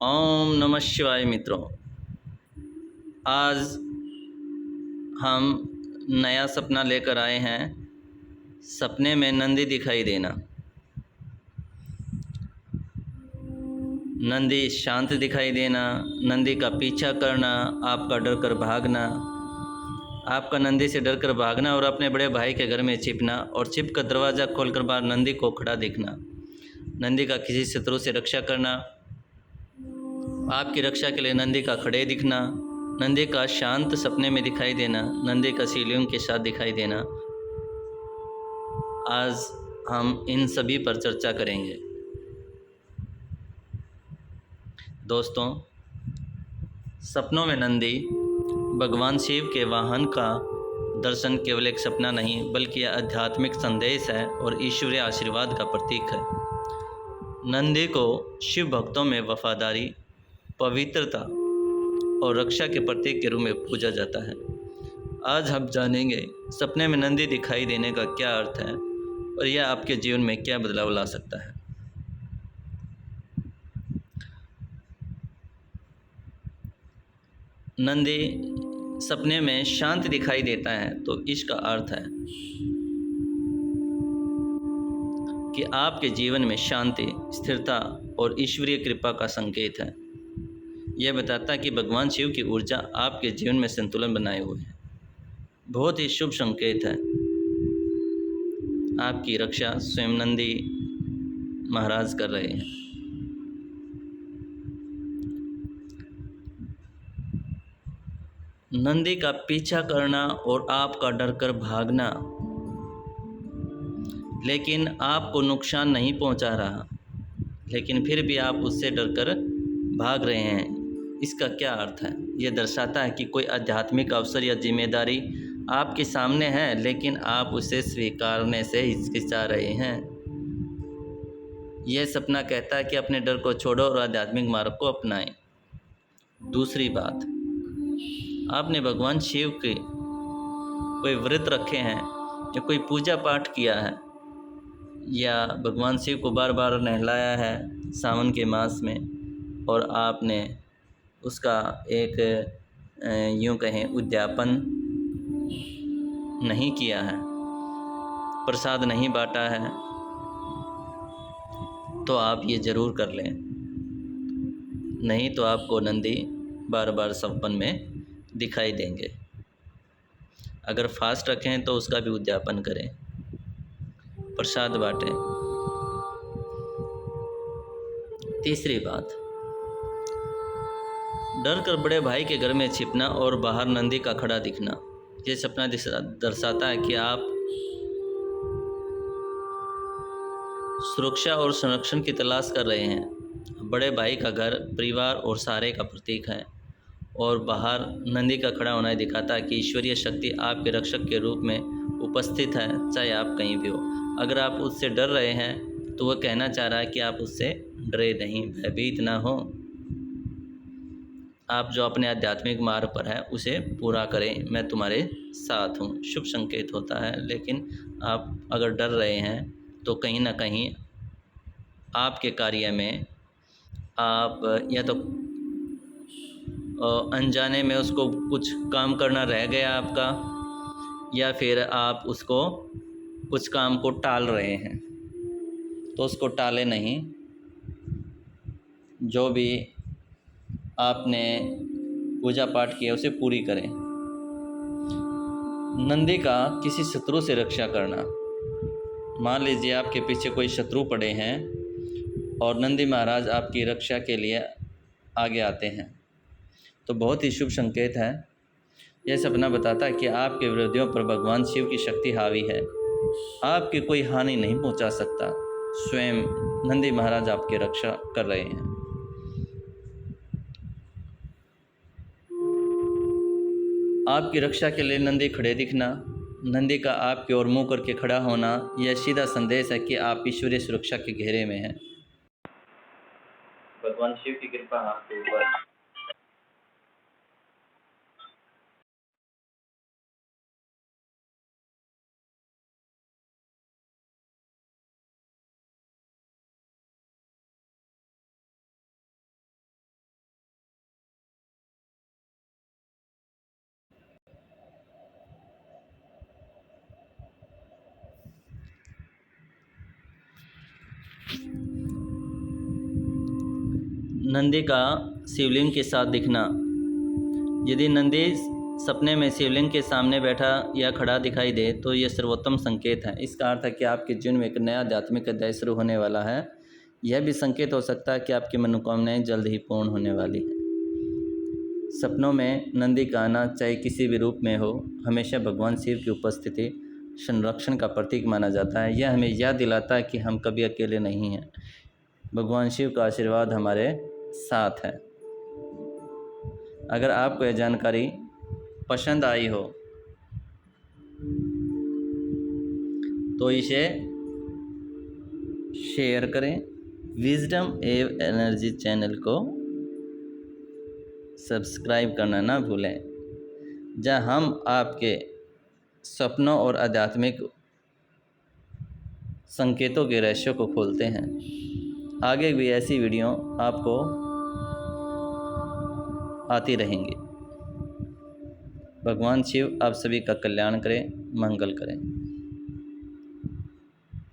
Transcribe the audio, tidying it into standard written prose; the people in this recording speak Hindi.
ओम नमः शिवाय मित्रों। आज हम नया सपना लेकर आए हैं। सपने में नंदी दिखाई देना। नंदी शांत दिखाई देना, नंदी का पीछा करना, आपका डर कर भागना, आपका नंदी से डर कर भागना और अपने बड़े भाई के घर में छिपना और छिप कर दरवाज़ा खोलकर बाहर नंदी को खड़ा देखना। नंदी का किसी शत्रु से रक्षा करना, आपकी रक्षा के लिए नंदी का खड़े दिखना, नंदी का शांत सपने में दिखाई देना, नंदी का शिवलिंग के साथ दिखाई देना। आज हम इन सभी पर चर्चा करेंगे। दोस्तों, सपनों में नंदी भगवान शिव के वाहन का दर्शन केवल एक सपना नहीं बल्कि यह आध्यात्मिक संदेश है और ईश्वरीय आशीर्वाद का प्रतीक है। नंदी को शिव भक्तों में वफादारी, पवित्रता और रक्षा के प्रतीक के रूप में पूजा जाता है। आज हम जानेंगे सपने में नंदी दिखाई देने का क्या अर्थ है और यह आपके जीवन में क्या बदलाव ला सकता है। नंदी सपने में शांत दिखाई देता है तो इसका अर्थ है कि आपके जीवन में शांति, स्थिरता और ईश्वरीय कृपा का संकेत है। यह बताता है कि भगवान शिव की ऊर्जा आपके जीवन में संतुलन बनाए हुए है। बहुत ही शुभ संकेत है। आपकी रक्षा स्वयं नंदी महाराज कर रहे हैं। नंदी का पीछा करना और आपका डर कर भागना, लेकिन आपको नुकसान नहीं पहुंचा रहा, लेकिन फिर भी आप उससे डर कर भाग रहे हैं। इसका क्या अर्थ है? यह दर्शाता है कि कोई आध्यात्मिक अवसर या जिम्मेदारी आपके सामने है, लेकिन आप उसे स्वीकारने से हिचकिचा रहे हैं। यह सपना कहता है कि अपने डर को छोड़ो और आध्यात्मिक मार्ग को अपनाएं। दूसरी बात, आपने भगवान शिव के कोई व्रत रखे हैं या कोई पूजा पाठ किया है या भगवान शिव को बार बार नहलाया है सावन के मास में और आपने उसका एक यूँ कहें उद्यापन नहीं किया है, प्रसाद नहीं बांटा है, तो आप ये ज़रूर कर लें। नहीं तो आपको नंदी बार बार सपन में दिखाई देंगे। अगर फास्ट रखें तो उसका भी उद्यापन करें, प्रसाद बांटें। तीसरी बात, डर कर बड़े भाई के घर में छिपना और बाहर नंदी का खड़ा दिखना। ये सपना दर्शाता है कि आप सुरक्षा और संरक्षण की तलाश कर रहे हैं। बड़े भाई का घर परिवार और सहारे का प्रतीक है और बाहर नंदी का खड़ा होना दिखाता है कि ईश्वरीय शक्ति आपके रक्षक के रूप में उपस्थित है, चाहे आप कहीं भी हो। अगर आप उससे डर रहे हैं तो वह कहना चाह रहा है कि आप उससे डरे नहीं, भयभीत ना हो। आप जो अपने आध्यात्मिक मार्ग पर है उसे पूरा करें, मैं तुम्हारे साथ हूँ, शुभ संकेत होता है। लेकिन आप अगर डर रहे हैं तो कहीं ना कहीं आपके कार्य में आप या तो अनजाने में उसको कुछ काम करना रह गया आपका, या फिर आप उसको कुछ काम को टाल रहे हैं, तो उसको टाले नहीं। जो भी आपने पूजा पाठ किया उसे पूरी करें। नंदी का किसी शत्रु से रक्षा करना। मान लीजिए आपके पीछे कोई शत्रु पड़े हैं और नंदी महाराज आपकी रक्षा के लिए आगे आते हैं, तो बहुत ही शुभ संकेत है। यह सपना बताता है कि आपके विरोधियों पर भगवान शिव की शक्ति हावी है। आपकी कोई हानि नहीं पहुंचा सकता, स्वयं नंदी महाराज आपकी रक्षा कर रहे हैं। आपकी रक्षा के लिए नंदी खड़े दिखना, नंदी का आपकी ओर मुंह करके खड़ा होना, यह सीधा संदेश है कि आप ईश्वरीय सुरक्षा के घेरे में हैं। भगवान शिव की कृपा आपके ऊपर नंदी का शिवलिंग के साथ दिखना। यदि नंदी सपने में शिवलिंग के सामने बैठा या खड़ा दिखाई दे तो ये सर्वोत्तम संकेत है। इसका अर्थ है कि आपके जीवन में एक नया आध्यात्मिक अध्याय शुरू होने वाला है। यह भी संकेत हो सकता है कि आपकी मनोकामनाएं जल्द ही पूर्ण होने वाली है। सपनों में नंदी का आना, चाहे किसी भी रूप में हो, हमेशा भगवान शिव की उपस्थिति, संरक्षण का प्रतीक माना जाता है। यह हमें याद दिलाता है कि हम कभी अकेले नहीं हैं। भगवान शिव का आशीर्वाद हमारे साथ है। अगर आपको यह जानकारी पसंद आई हो तो इसे शेयर करें। विजडम एव एनर्जी चैनल को सब्सक्राइब करना ना भूलें, जहां हम आपके सपनों और आध्यात्मिक संकेतों के रहस्यों को खोलते हैं। आगे भी ऐसी वीडियो आपको आती रहेंगी। भगवान शिव आप सभी का कल्याण करें, मंगल करें।